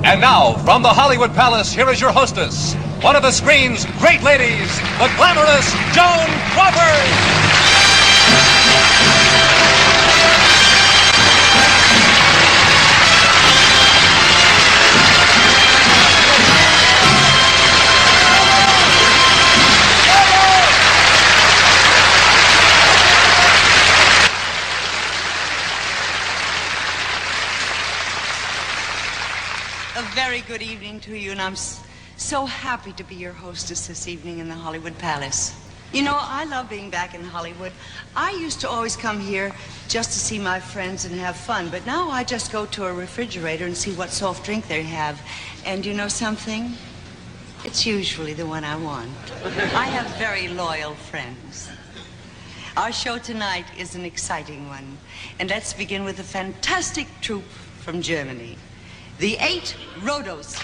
And now, from the Hollywood Palace, here is your hostess, one of the screen's great ladies, the glamorous Joan Crawford. A very good evening to you, and I'm so happy to be your hostess this evening in the Hollywood Palace. You know, I love being back in Hollywood. I used to always come here just to see my friends and have fun, but now I just go to a refrigerator and see what soft drink they have. And you know something? It's usually the one I want. I have very loyal friends. Our show tonight is an exciting one, and let's begin with a fantastic troupe from Germany. The 8 Rodos.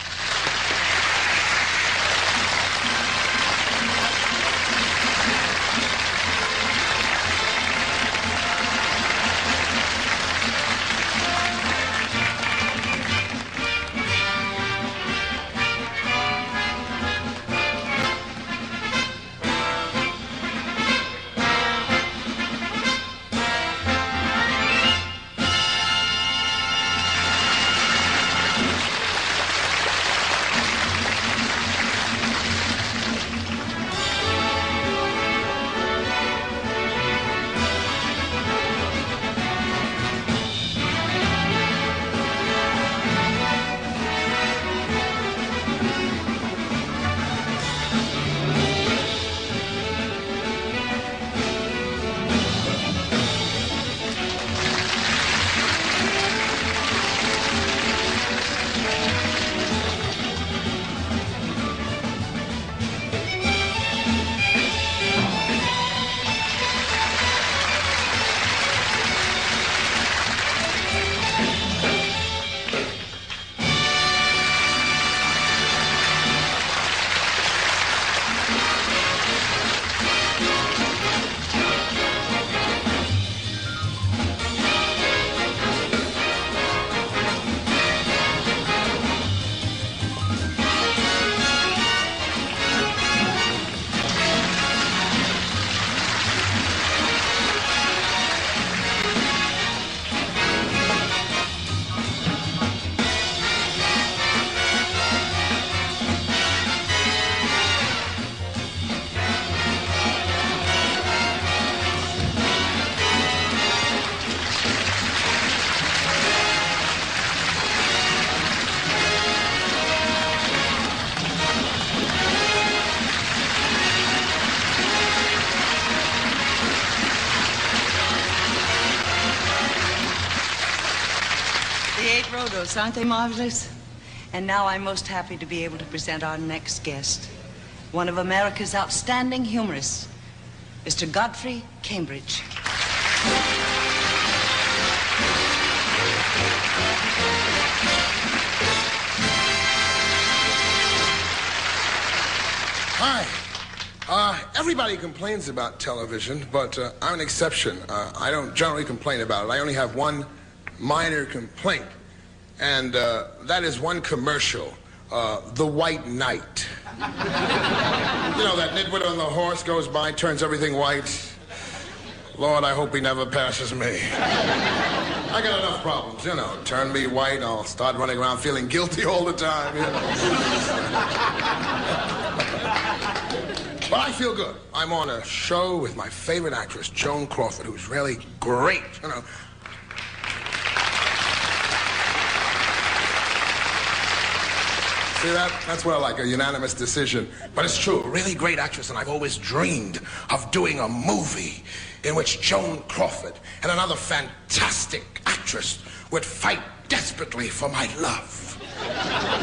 Aren't they marvelous? And now I'm most happy to be able to present our next guest, one of America's outstanding humorists, Mr. Godfrey Cambridge. Hi. Everybody complains about television, but I'm an exception. I don't generally complain about it. I only have one minor complaint. And that is one commercial, The White Knight. You know, that nitwit on the horse goes by, turns everything white. Lord, I hope he never passes me. I got enough problems, you know. Turn me white, I'll start running around feeling guilty all the time, you know. But I feel good. I'm on a show with my favorite actress, Joan Crawford, who's really great, you know. See that? That's what I like, a unanimous decision. But it's true, a really great actress, and I've always dreamed of doing a movie in which Joan Crawford and another fantastic actress would fight desperately for my love.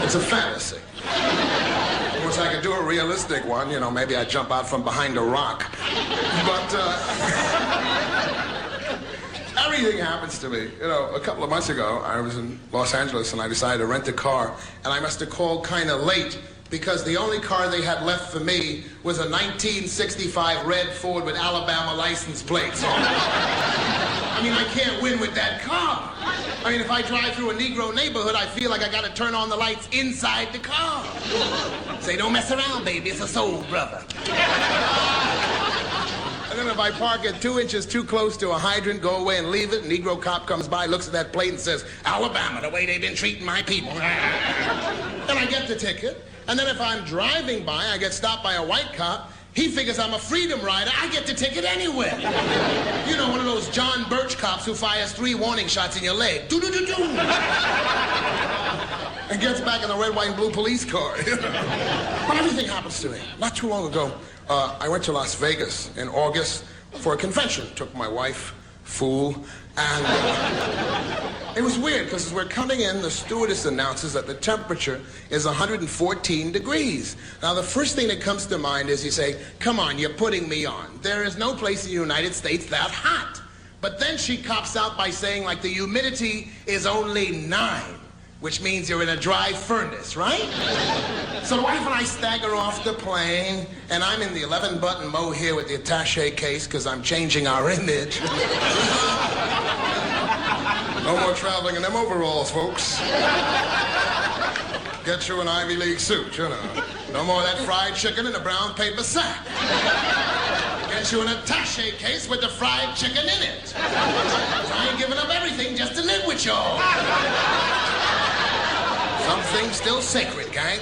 It's a fantasy. I wish I could do a realistic one, you know, maybe I'd jump out from behind a rock. But, everything happens to me. You know, a couple of months ago, I was in Los Angeles and I decided to rent a car, and I must have called kind of late because the only car they had left for me was a 1965 red Ford with Alabama license plates on it. I mean, I can't win with that car. I mean, if I drive through a Negro neighborhood, I feel like I gotta turn on the lights inside the car. Say, don't mess around, baby. It's a soul brother. And then if I park it 2 inches too close to a hydrant, go away and leave it, a Negro cop comes by, looks at that plate and says, Alabama, the way they've been treating my people. And I get the ticket. And then if I'm driving by, I get stopped by a white cop. He figures I'm a freedom rider. I get the ticket anyway. You know, one of those John Birch cops who fires 3 warning shots in your leg. Do-do-do-do. And gets back in the red, white, and blue police car. But everything happens to me. Not too long ago, I went to Las Vegas in August for a convention. Took my wife, fool, and it was weird because as we're coming in, the stewardess announces that the temperature is 114 degrees. Now, the first thing that comes to mind is you say, come on, you're putting me on. There is no place in the United States that hot. But then she cops out by saying, like, the humidity is only 9. Which means you're in a dry furnace, right? So the wife and I stagger off the plane, and I'm in the 11-button mohair with the attaché case because I'm changing our image. No more traveling in them overalls, folks. Get you an Ivy League suit, you know. No more of that fried chicken in a brown paper sack. Get you an attaché case with the fried chicken in it. I ain't giving up everything just to live with y'all. Something's still sacred, gang.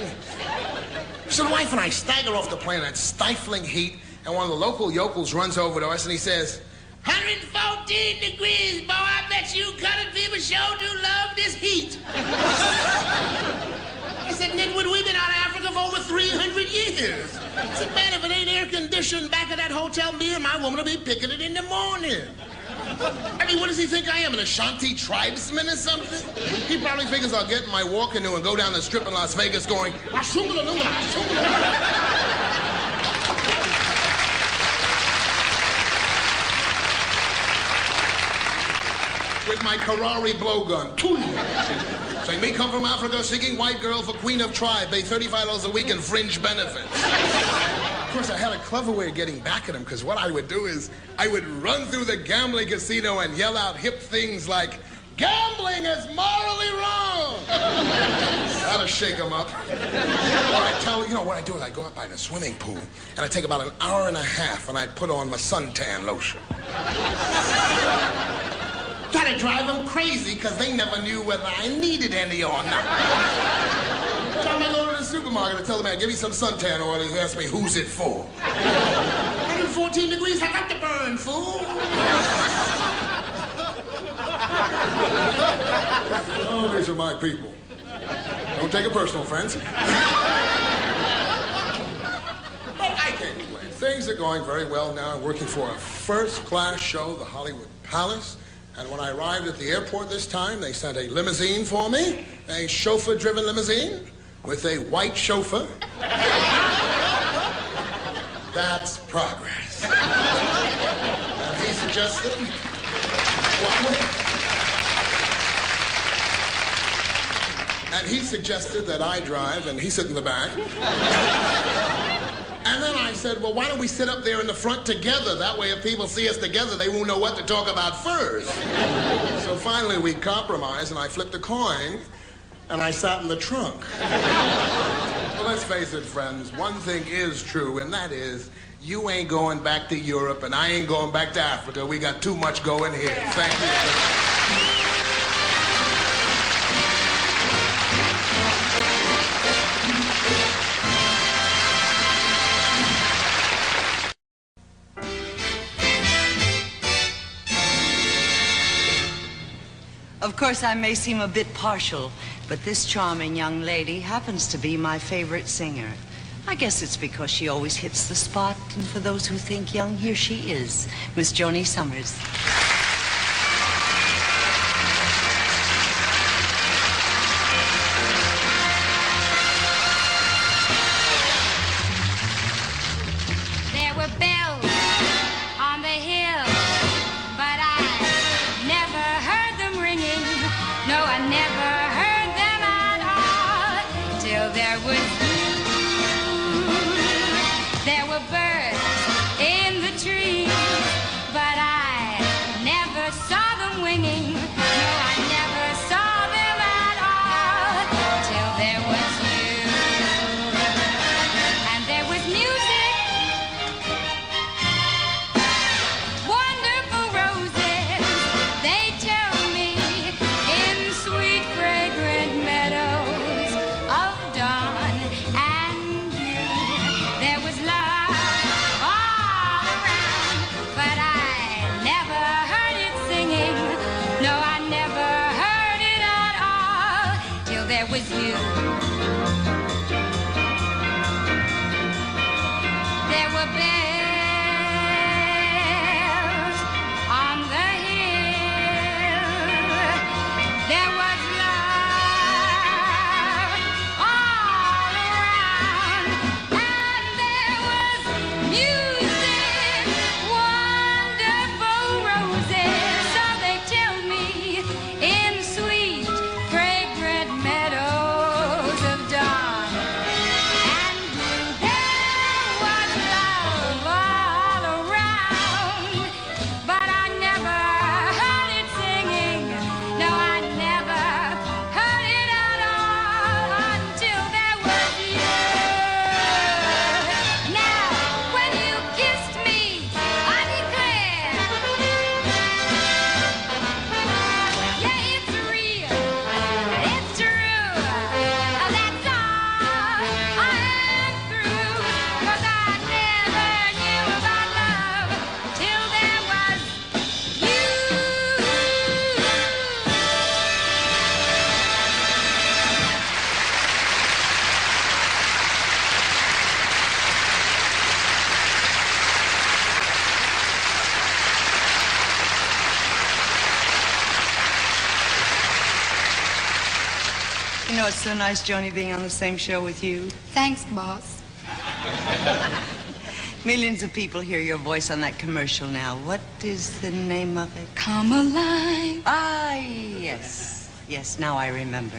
So the wife and I stagger off the plane in that stifling heat, and one of the local yokels runs over to us and he says, 114 degrees, boy, I bet you colored people sure do love this heat. He said, Nitwood, we've been out of Africa for over 300 years. I said, man, if it ain't air conditioned back at that hotel, me and my woman will be picking it in the morning. I mean, what does he think I am, an Ashanti tribesman or something? He probably figures I'll get in my walk canoe and go down the strip in Las Vegas going, with my Karari blowgun. Say, me come from Africa, seeking white girl for queen of tribe, pay $35 a week in fringe benefits. Of course, I had a clever way of getting back at him, because what I would do is I would run through the gambling casino and yell out hip things like, gambling is morally wrong! That'll shake him up. Or I tell you know what I do is I go up by the swimming pool and I take about an hour and a half and I put on my suntan lotion. Try to drive them crazy because they never knew whether I needed any or not. Time I go to the supermarket and tell them, give me some suntan oil. He asks me, who's it for? 114 degrees, I got to burn, fool. Oh, these are my people. Don't take it personal, friends. But I can't complain. Things are going very well now. I'm working for a first-class show, the Hollywood Palace. And when I arrived at the airport this time, they sent a limousine for me, a chauffeur-driven limousine with a white chauffeur. That's progress. And he suggested... And he suggested that I drive and he sit in the back. And then I said, well, why don't we sit up there in the front together? That way if people see us together, they won't know what to talk about first. So finally we compromised and I flipped a coin and I sat in the trunk. Well, let's face it, friends, one thing is true, and that is you ain't going back to Europe and I ain't going back to Africa. We got too much going here. Thank you. Of course, I may seem a bit partial, but this charming young lady happens to be my favorite singer. I guess it's because she always hits the spot, and for those who think young, here she is, Miss Joni Summers. There were bells on the hill, but I never heard them ringing. No, I never heard them at all till there was you. There were birds in the trees, but I know, it's so nice, Joni, being on the same show with you. Thanks, boss. Millions of people hear your voice on that commercial now. What is the name of it? Come alive. Ah, yes. Yes, now I remember.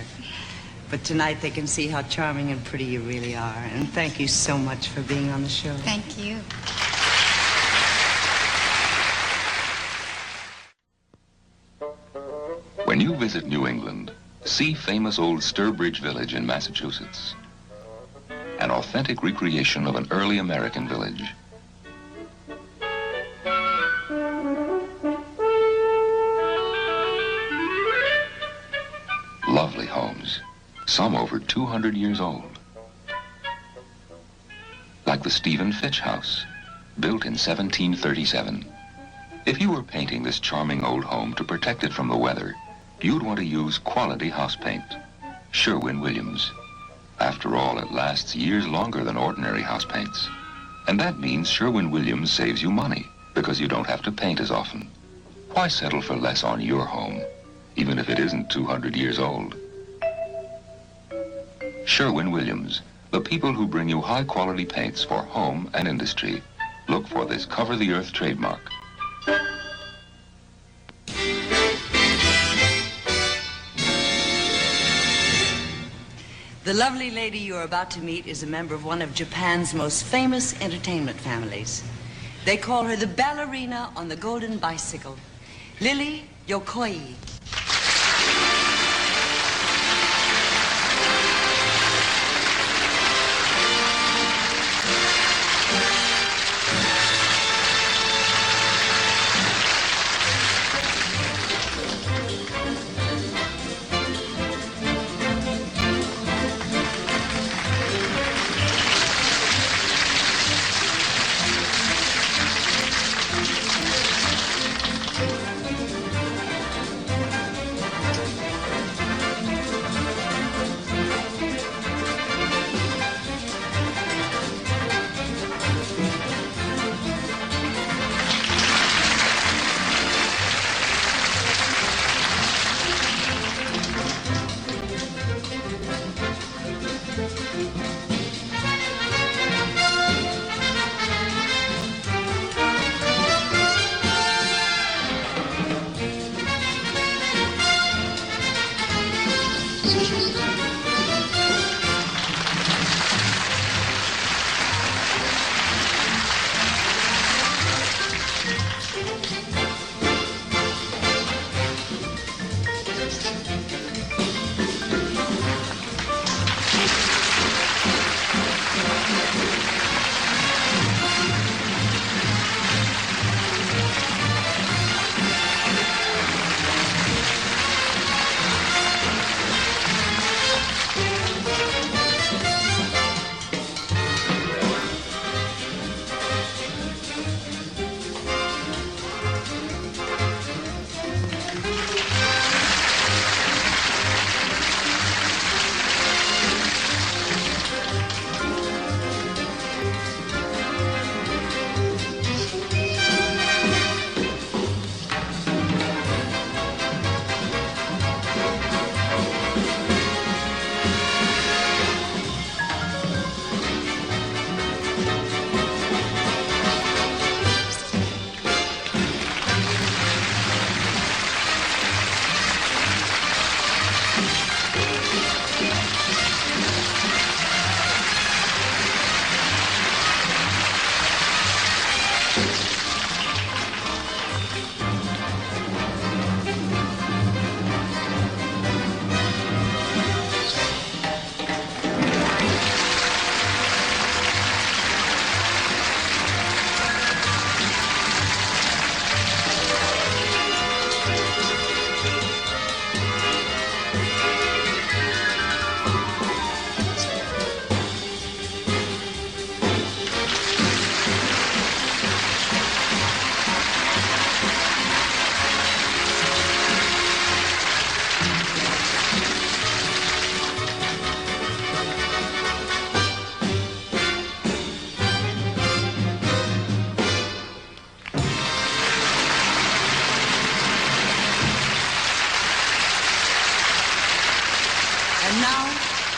But tonight they can see how charming and pretty you really are. And thank you so much for being on the show. Thank you. When you visit New England, see famous old Sturbridge Village in Massachusetts. An authentic recreation of an early American village. Lovely homes, some over 200 years old. Like the Stephen Fitch House, built in 1737. If you were painting this charming old home to protect it from the weather, you'd want to use quality house paint. Sherwin-Williams. After all, it lasts years longer than ordinary house paints. And that means Sherwin-Williams saves you money, because you don't have to paint as often. Why settle for less on your home, even if it isn't 200 years old? Sherwin-Williams, the people who bring you high-quality paints for home and industry. Look for this Cover the Earth trademark. The lovely lady you're about to meet is a member of one of Japan's most famous entertainment families. They call her the ballerina on the golden bicycle, Lily Yokoi.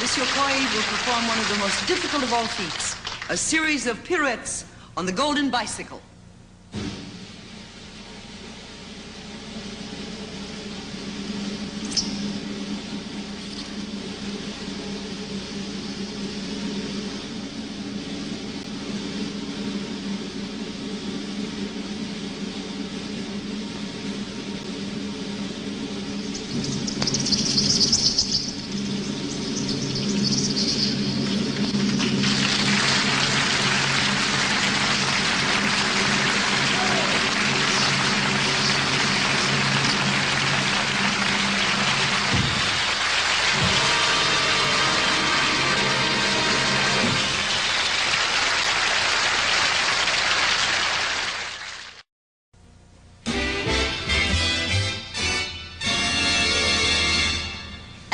Monsieur Coy will perform one of the most difficult of all feats, a series of pirouettes on the golden bicycle.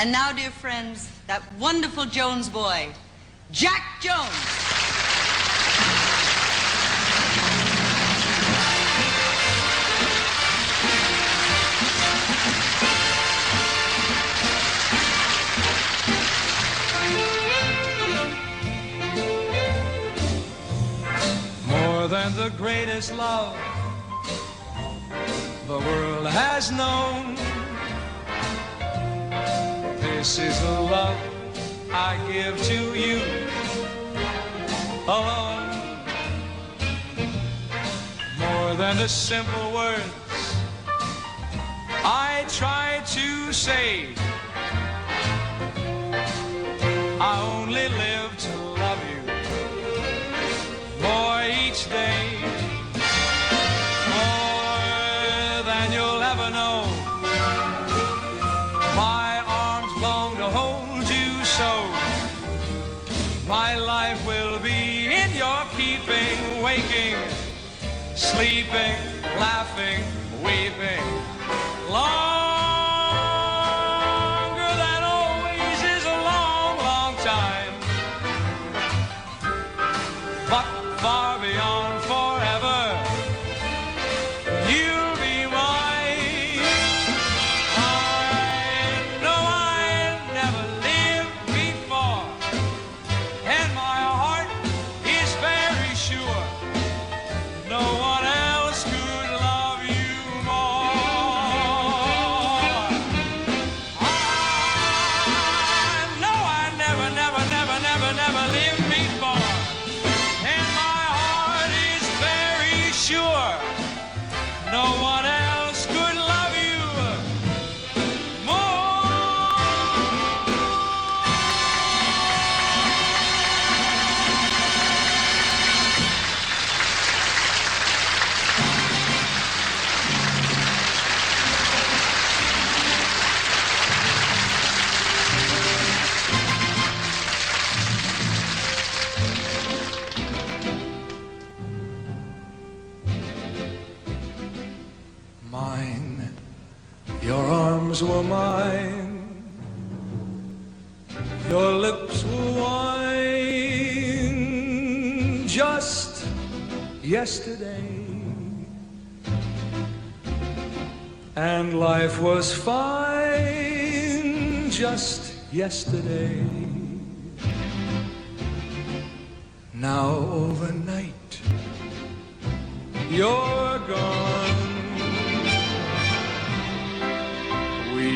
And now, dear friends, that wonderful Jones boy, Jack Jones. More than the greatest love the world has known, this is the love I give to you alone. More than the simple words I try to say, I only live to love you more each day. More than you'll ever know. My life will be in your keeping, waking, sleeping, laughing, weeping. Longer than always is a long, long time, but far beyond forever, you'll be mine. I know I never lived before, and my heart is very sure no one else could love you more. I know I never, never, never, never, never lived before, and my heart is very sure no one else could love you more. Mine, your arms were mine, your lips were wine, just yesterday, and life was fine just yesterday. Now overnight, you're gone. We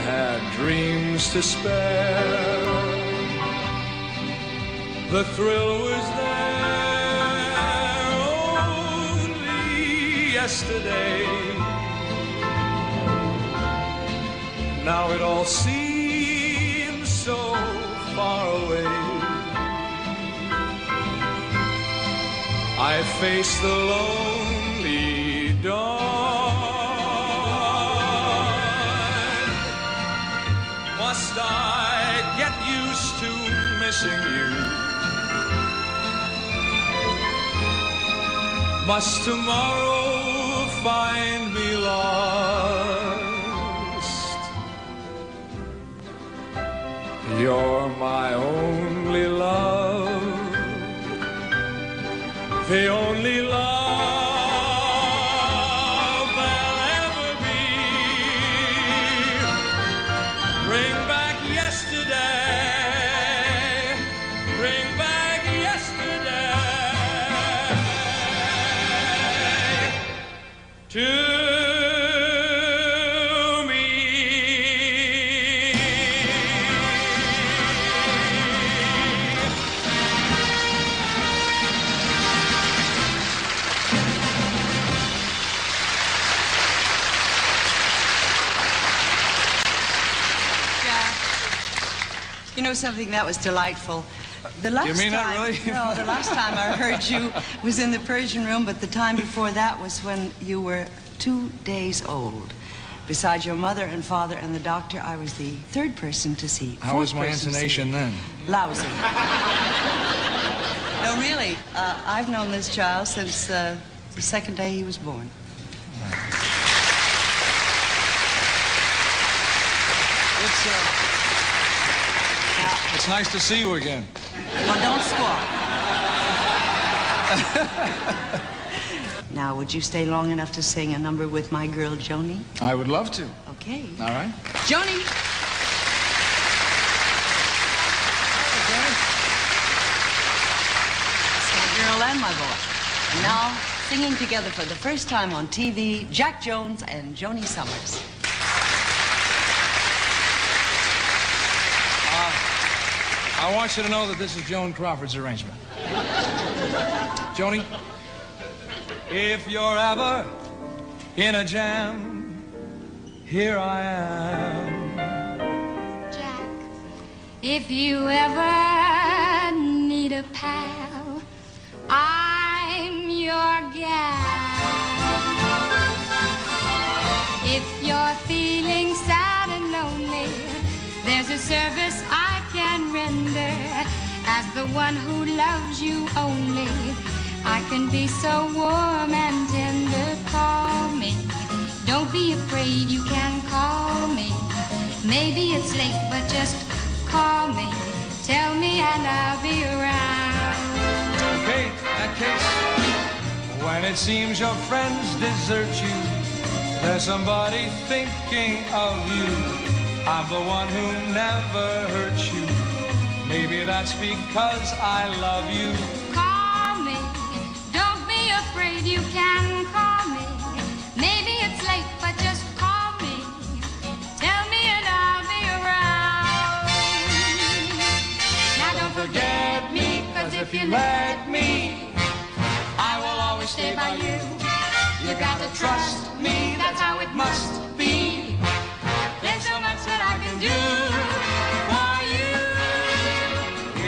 had dreams to spare. The thrill was there only yesterday. Now it all seems so far away. I face the lonely dawn. Must I get used to missing you? Must tomorrow find me lost? You're my only love, the only love there'll ever be. Bring back yesterday. to me. You know something? That was delightful. The last You mean that, time, really? No, the last time I heard you was in the Persian room, but the time before that was when you were 2 days old. Besides your mother and father and the doctor, I was the third person to see. How was my intonation then? Lousy. No, really, I've known this child since the second day he was born. It's nice to see you again. Well, don't squawk. Now, would you stay long enough to sing a number with my girl, Joni? I would love to. Okay. All right. Joni! It's my girl and my boy. And now, singing together for the first time on TV, Jack Jones and Joni Summers. I want you to know that this is Joan Crawford's arrangement. Joni, if you're ever in a jam, here I am. Jack, if you ever need a pal, I'm your gal. If you're feeling sad and lonely, there's a service I can render. As the one who loves you only, I can be so warm and tender. Call me, don't be afraid, you can call me. Maybe it's late, but just call me. Tell me and I'll be around. Okay, in that case, when it seems your friends desert you, there's somebody thinking of you. I'm the one who never hurt you. Maybe that's because I love you. Call me, don't be afraid, you can call me. Maybe it's late, but just call me. Tell me and I'll be around. Now don't forget me, 'cause if you let me, I will always stay by you. You gotta trust me, that's how it must be. There's so much that I can do for you.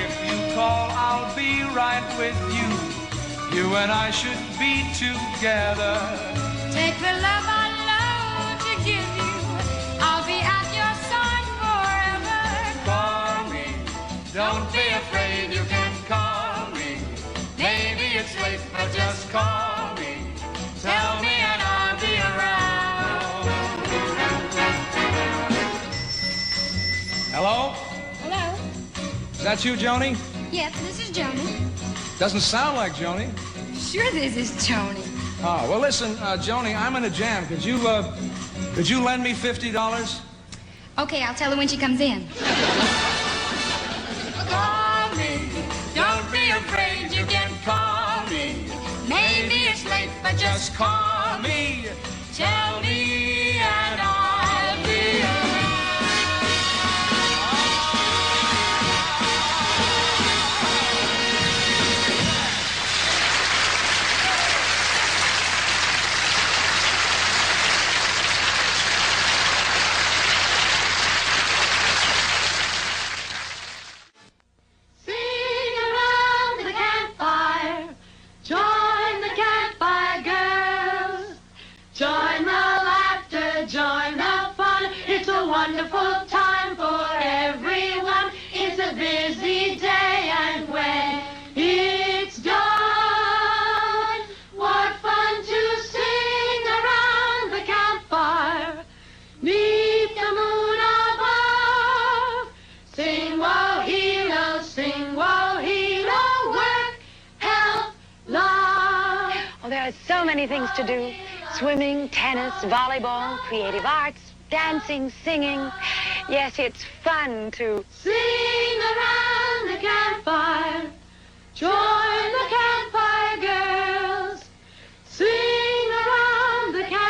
If you call, I'll be right with you. You and I should be together. Take the love I love to give you. I'll be at your side forever. Call me, don't be afraid, you can call me. Maybe it's late, but just call me. Tell me and I'll be around. Hello? Hello? Is that you, Joni? Yes, this is Joni. Doesn't sound like Joni. Sure, this is Joni. Oh, well, listen, Joni, I'm in a jam. Could you lend me $50? Okay, I'll tell her when she comes in. Call me, don't be afraid, you can call me. Maybe it's late, but Just call me, tell me, and I'll be around. Sing around the campfire, join the campfire girls. Join the laughter, join the fun. It's a wonderful time for everyone. It's a busy day, and when it's done, what fun to sing around the campfire. Neath the moon above, sing woe hilo, work, help, love. Oh, there are so many things to do. Swimming, tennis, volleyball, creative arts, dancing, singing. Yes, it's fun to... Sing around the campfire, join the campfire girls. Sing around the campfire.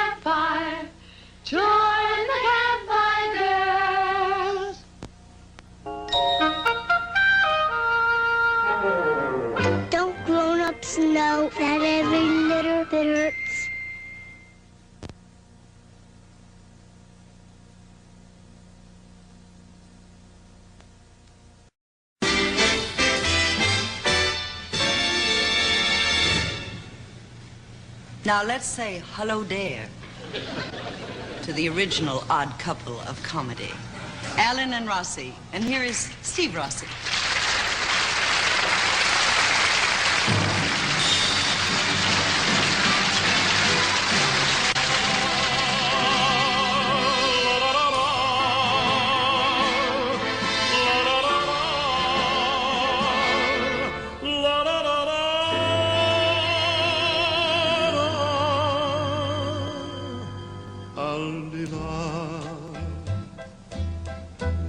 Now let's say hello there to the original odd couple of comedy, Alan and Rossi. And here is Steve Rossi.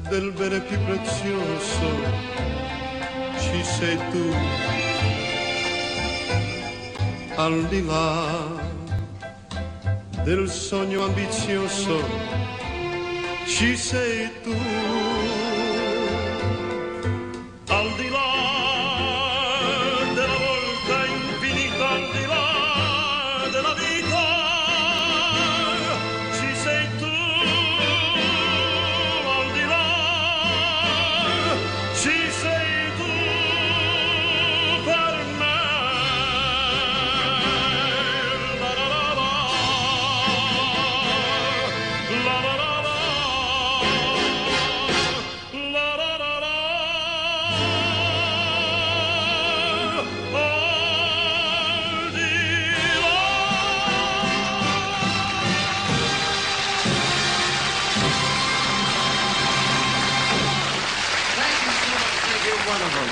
Del bene più prezioso ci sei tu, al di là del sogno ambizioso ci sei tu, al di là della volta infinita, al di là della vita ci sei tu.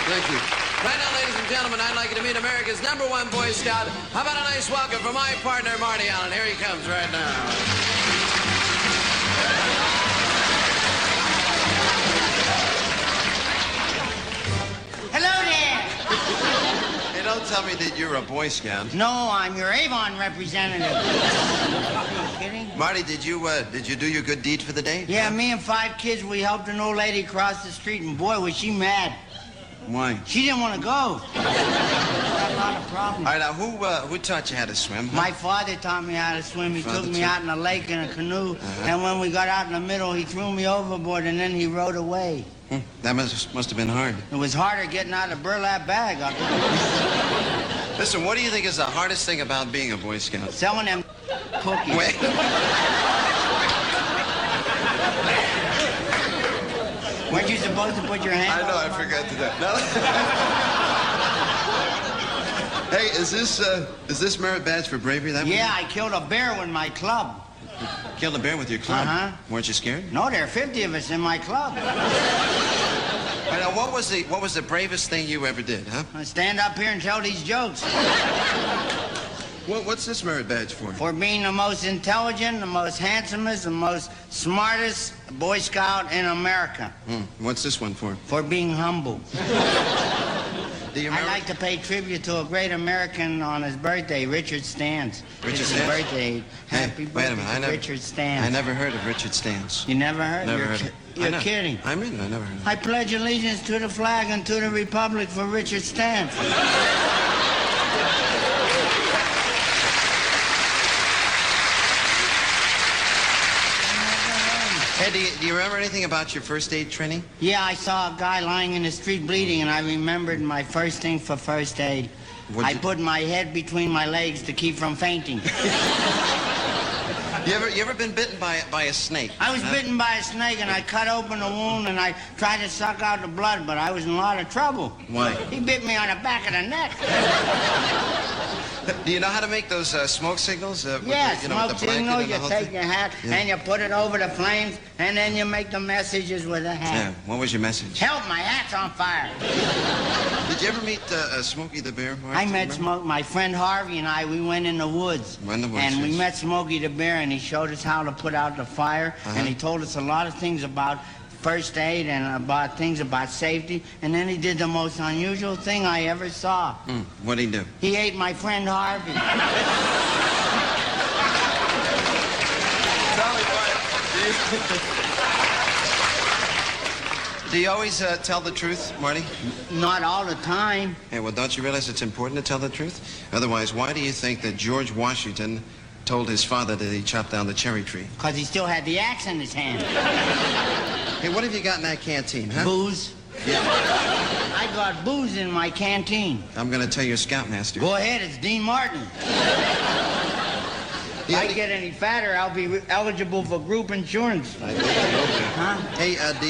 Thank you. Right now, ladies and gentlemen, I'd like you to meet America's #1 Boy Scout. How about a nice welcome for my partner, Marty Allen? Here he comes right now. Hello there. Hey, don't tell me that you're a Boy Scout. No, I'm your Avon representative. Are you kidding? Marty, did you do your good deed for the day? Yeah, me and 5 kids, we helped an old lady cross the street, and boy, was she mad. Why? She didn't want to go. Had a lot of problems. All right, now, who taught you how to swim? Huh? My father taught me how to swim. He took me out in a lake in a canoe, and when we got out in the middle, he threw me overboard, and then he rowed away. That must have been hard. It was harder getting out of the burlap bag. Listen, what do you think is the hardest thing about being a Boy Scout? Selling them cookies. Wait. Weren't you supposed to put your hand I know, I forgot to do that. No. Hey, is this merit badge for bravery? That Yeah, I killed a bear with my club. Killed a bear with your club? Uh-huh. Weren't you scared? No, there are 50 of us in my club. Right, now, what was the bravest thing you ever did, huh? I stand up here and tell these jokes. What's this merit badge for? For being the most intelligent, the most handsomest, the most smartest Boy Scout in America. What's this one for? For being humble. Do you I'd remember? like to pay tribute to a great American on his birthday, Richard Stantz. Richard It's Stantz? his birthday. Happy Wait birthday a minute, to Richard Stantz. I never heard of Richard Stantz. You never heard? Never heard of it. You're kidding. I mean, I never heard of it. I pledge allegiance to the flag and to the republic for Richard Stantz. Hey, do you remember anything about your first aid training? Yeah, I saw a guy lying in the street bleeding, and I remembered my first thing for first aid. I put my head between my legs to keep from fainting. You ever been bitten by a snake? I was bitten by a snake, and I cut open the wound, and I tried to suck out the blood, but I was in a lot of trouble. Why? He bit me on the back of the neck. Do you know how to make those smoke signals? Yeah, with the smoke blanket signal, and the you whole take thing? your hat, and you put it over the flames, and then you make the messages with the hat. Yeah, what was your message? Help, my hat's on fire. Did you ever meet Smokey the Bear? Mark? I met my friend Harvey and I, we went in the woods. Went in the woods, And we yes. met Smokey the Bear, and he showed us how to put out the fire, and he told us a lot of things about first aid and about things about safety, and then he did the most unusual thing I ever saw. What'd he do? He ate my friend Harvey. Do you always tell the truth, Marty? Not all the time. Hey, well, don't you realize it's important to tell the truth? Otherwise, why do you think that George Washington told his father that he chopped down the cherry tree? Because he still had the axe in his hand. Hey, what have you got in that canteen, huh? Booze. Yeah. I got booze in my canteen. I'm going to tell your scoutmaster. Go ahead, it's Dean Martin. If I get any fatter, I'll be eligible for group insurance. I think you will be. Huh? Hey, do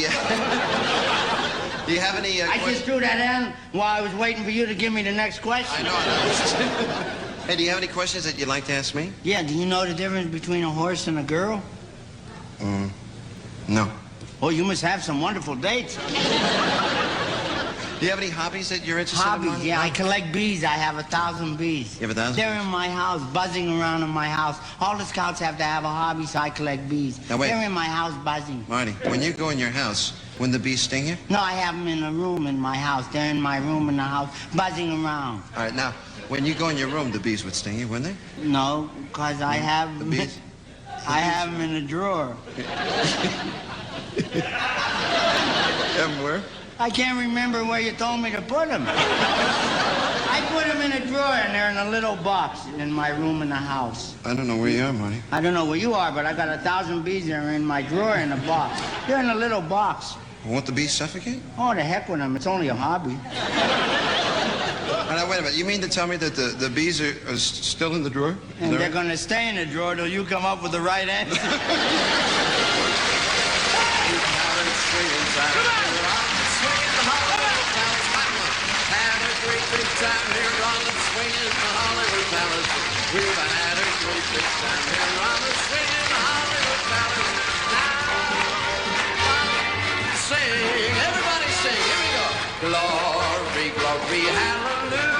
you have any... I just threw that in while I was waiting for you to give me the next question. I know. Hey, do you have any questions that you'd like to ask me? Yeah, do you know the difference between a horse and a girl? No. Oh, you must have some wonderful dates. Do you have any hobbies that you're interested in? Hobbies, yeah. I collect bees. I have 1,000 bees. You have 1,000? They're in my house, buzzing around in my house. All the scouts have to have a hobby, so I collect bees. Now, wait. They're in my house buzzing. Marty, when you go in your house, wouldn't the bees sting you? No, I have them in a room in my house. They're in my room in the house, buzzing around. All right, now, when you go in your room, the bees would sting you, wouldn't they? No, because I have The bees? I have them in a drawer. Where? I can't remember where you told me to put them. I put them in a drawer, and they're in a little box in my room in the house. I don't know where you are, Marty. I don't know where you are, but I got 1,000 bees that are in my drawer in a box. They're in a little box. Won't the bees suffocate? Oh, the heck with them. It's only a hobby. Now, wait a minute. You mean to tell me that the bees are still in the drawer? And they're going to stay in the drawer till you come up with the right answer. Time here on the swinging Hollywood Palace. We've had a great big time here on the swinging Hollywood Palace. Now, sing, everybody sing. Here we go. Glory, glory, hallelujah.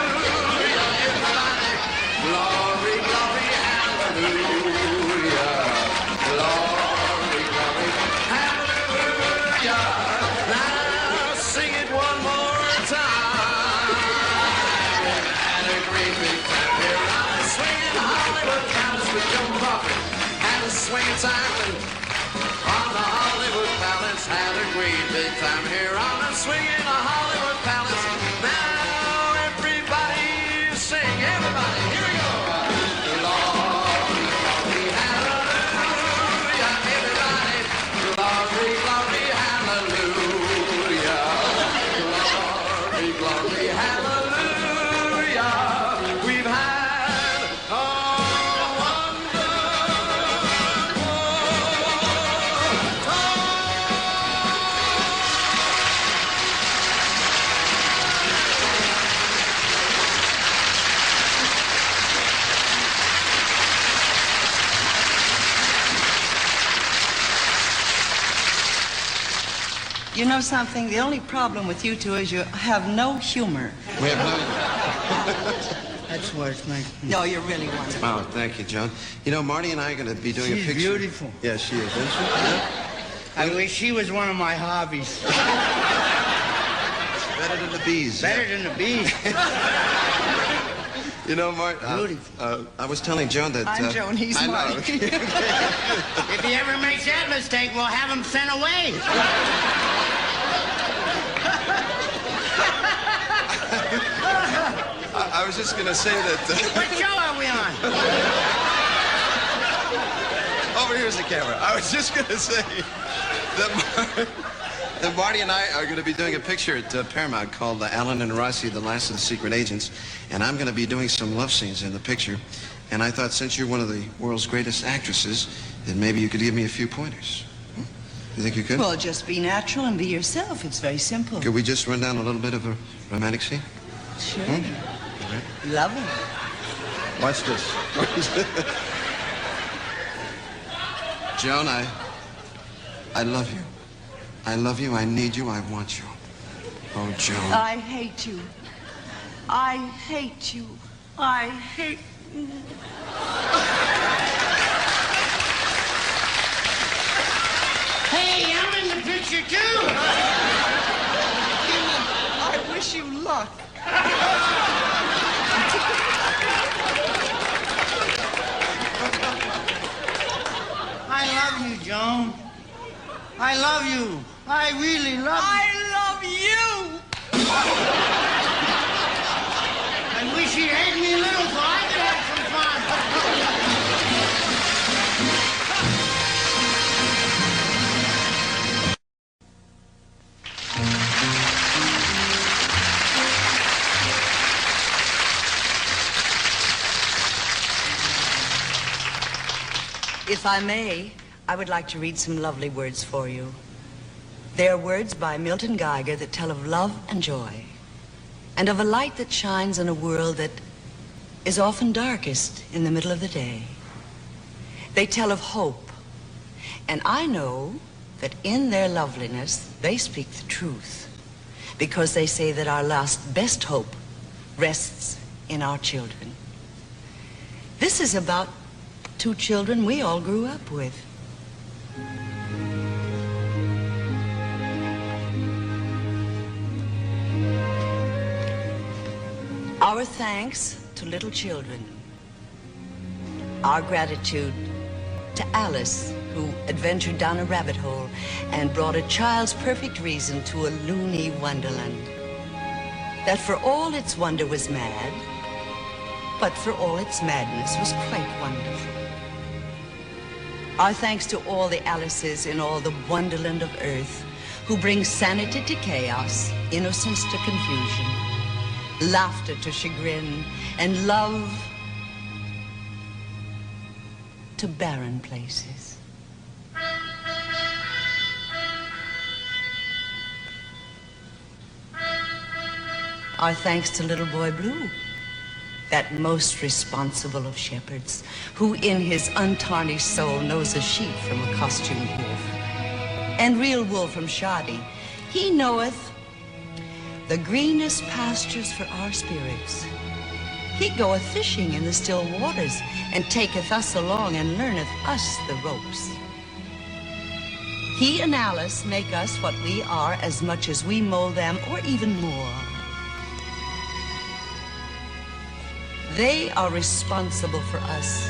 Everybody, glory, glory, hallelujah. Glory, glory, hallelujah. Now, sing it one more time. Joan Crawford had a swinging time on the Hollywood Palace. Had a great big time here on the swinging Hollywood Palace. Now everybody sing, everybody, here we go. Glory, glory, hallelujah. Everybody, glory, glory, hallelujah. Glory, glory, hallelujah. We've had You know something? The only problem with you two is you have no humor. We have no... That's worse, mate. No, you're really wonderful. Oh, thank you, Joan. You know, Marty and I are going to be doing a She's picture. beautiful. Yeah, she is, isn't she? Yeah. I wish she was one of my hobbies. Better than the bees. Better than the bees. You know, Marty, I was telling Joan that... I'm Joan, he's I know. Marty. If he ever makes that mistake, we'll have him sent away. I was just going to say that... What show are we on? Over here's the camera. I was just going to say that Marty and I are going to be doing a picture at Paramount called Alan and Rossi, The Last of the Secret Agents. And I'm going to be doing some love scenes in the picture. And I thought since you're one of the world's greatest actresses, that maybe you could give me a few pointers. You think you could? Well, just be natural and be yourself. It's very simple. Could we just run down a little bit of a romantic scene? Sure. Okay. Love it. Watch this. Joan, I love you. I love you, I need you, I want you. Oh, Joan. I hate you. I hate you. I hate you. Hey, I'm in the picture, too. I wish you luck. I love you, Joan. I love you. I really love you. I love you. I wish he'd hate me a little so I could have some fun. If I may, I would like to read some lovely words for you. They are words by Milton Geiger that tell of love and joy, and of a light that shines in a world that is often darkest in the middle of the day. They tell of hope, and I know that in their loveliness they speak the truth, because they say that our last best hope rests in our children. This is about two children we all grew up with. Our thanks to little children. Our gratitude to Alice, who adventured down a rabbit hole and brought a child's perfect reason to a loony wonderland. That for all its wonder was mad, but for all its madness was quite wonderful. Our thanks to all the Alices in all the wonderland of earth who bring sanity to chaos, innocence to confusion, laughter to chagrin, and love to barren places. Our thanks to little boy Blue, that most responsible of shepherds, who in his untarnished soul knows a sheep from a costumed wolf, and real wool from shoddy. He knoweth the greenest pastures for our spirits. He goeth fishing in the still waters, and taketh us along, and learneth us the ropes. He and Alice make us what we are as much as we mold them, or even more. They are responsible for us.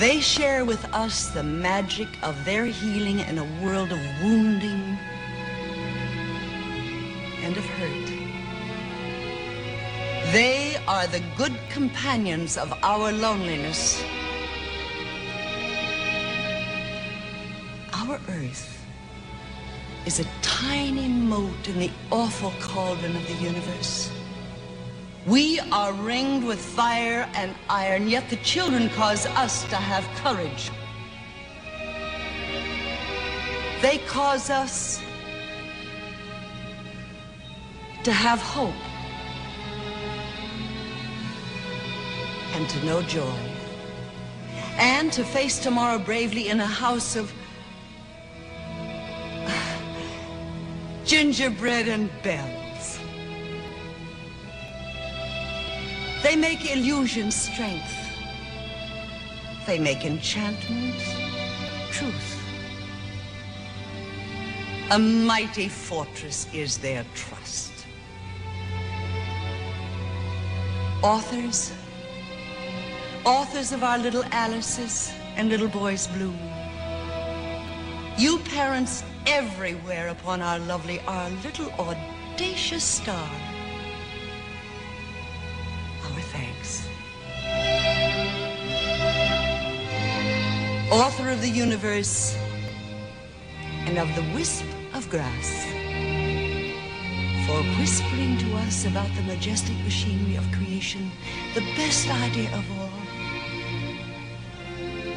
They share with us the magic of their healing in a world of wounding and of hurt. They are the good companions of our loneliness. Our earth is a tiny mote in the awful cauldron of the universe. We are ringed with fire and iron, yet the children cause us to have courage. They cause us to have hope and to know joy, and to face tomorrow bravely in a house of gingerbread and bells. They make illusions strength. They make enchantments truth. A mighty fortress is their trust. Authors of our little Alices and little boys Blue. You parents everywhere upon our little audacious star. Our thanks. Author of the universe and of the wisp of grass, for whispering to us about the majestic machinery of creation, the best idea of all,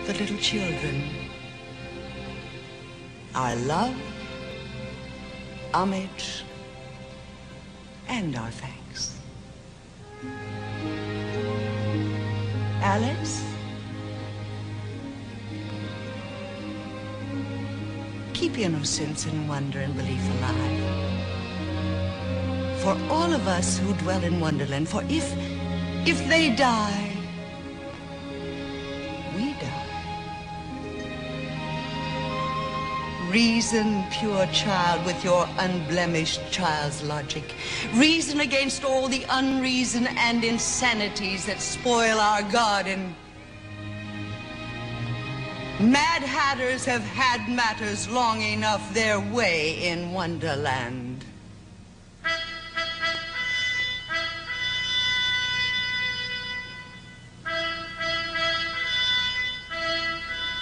the little children. Our love, homage, and our thanks. Alice, keep innocence and wonder and belief alive. For all of us who dwell in Wonderland, for if they die, we die. Reason, pure child, with your unblemished child's logic. Reason against all the unreason and insanities that spoil our garden. Mad hatters have had matters long enough their way in Wonderland.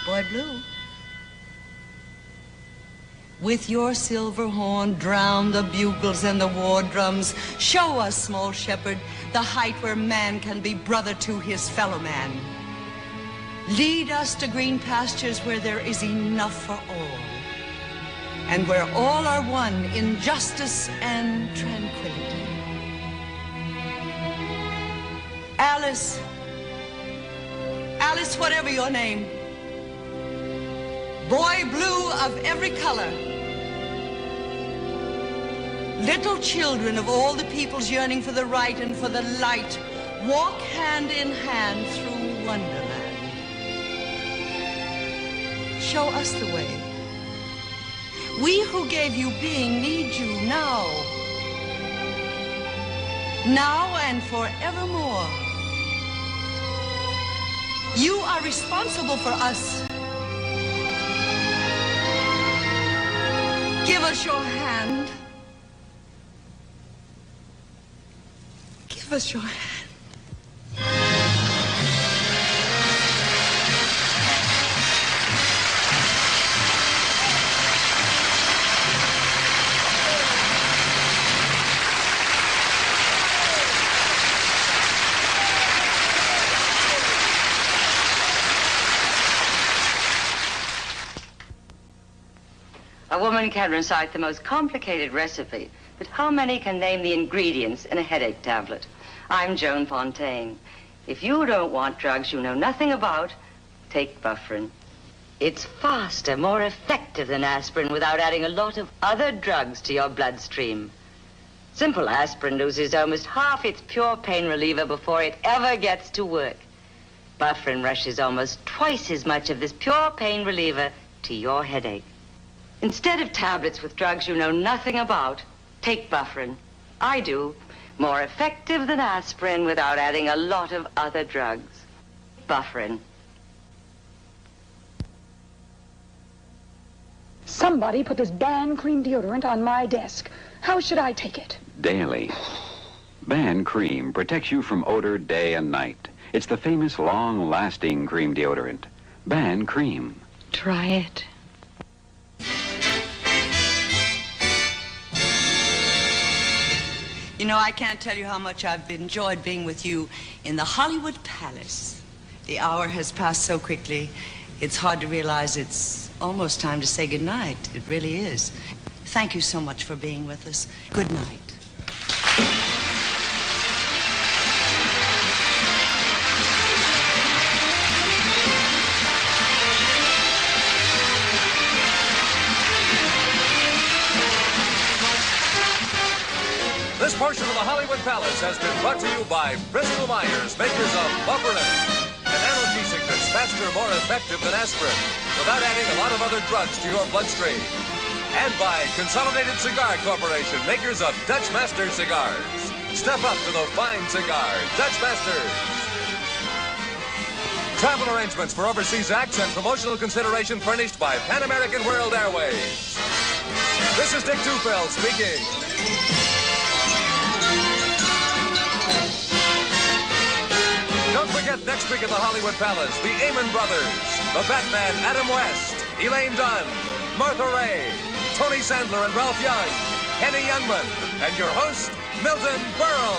Boy Blue, with your silver horn, drown the bugles and the war drums. Show us, small shepherd, the height where man can be brother to his fellow man. Lead us to green pastures where there is enough for all, and where all are one in justice and tranquility. Alice, Alice, whatever your name, boy blue of every color, little children of all the peoples yearning for the right and for the light, walk hand in hand through Wonderland. Show us the way. We who gave you being need you now. Now and forevermore. You are responsible for us. Give us your hand. Give us your hand. A woman can recite the most complicated recipe, but how many can name the ingredients in a headache tablet? I'm Joan Fontaine. If you don't want drugs you know nothing about, take Bufferin. It's faster, more effective than aspirin without adding a lot of other drugs to your bloodstream. Simple aspirin loses almost half its pure pain reliever before it ever gets to work. Bufferin rushes almost twice as much of this pure pain reliever to your headache. Instead of tablets with drugs you know nothing about, take Bufferin. I do. More effective than aspirin without adding a lot of other drugs. Bufferin. Somebody put this Ban Cream deodorant on my desk. How should I take it? Daily. Ban Cream protects you from odor day and night. It's the famous long-lasting cream deodorant. Ban Cream. Try it. You know, I can't tell you how much I've enjoyed being with you in the Hollywood Palace. The hour has passed so quickly, it's hard to realize it's almost time to say goodnight. It really is. Thank you so much for being with us. Good night. This portion of the Hollywood Palace has been brought to you by Bristol Myers, makers of Bufferin, an analgesic that's faster, more effective than aspirin, without adding a lot of other drugs to your bloodstream. And by Consolidated Cigar Corporation, makers of Dutch Master cigars. Step up to the fine cigar, Dutch Masters. Travel arrangements for overseas acts and promotional consideration furnished by Pan American World Airways. This is Dick Tufeld speaking. Don't forget next week at the Hollywood Palace, the Amon Brothers, the Batman Adam West, Elaine Dunn, Martha Ray, Tony Sandler and Ralph Young, Henny Youngman, and your host, Milton Berle.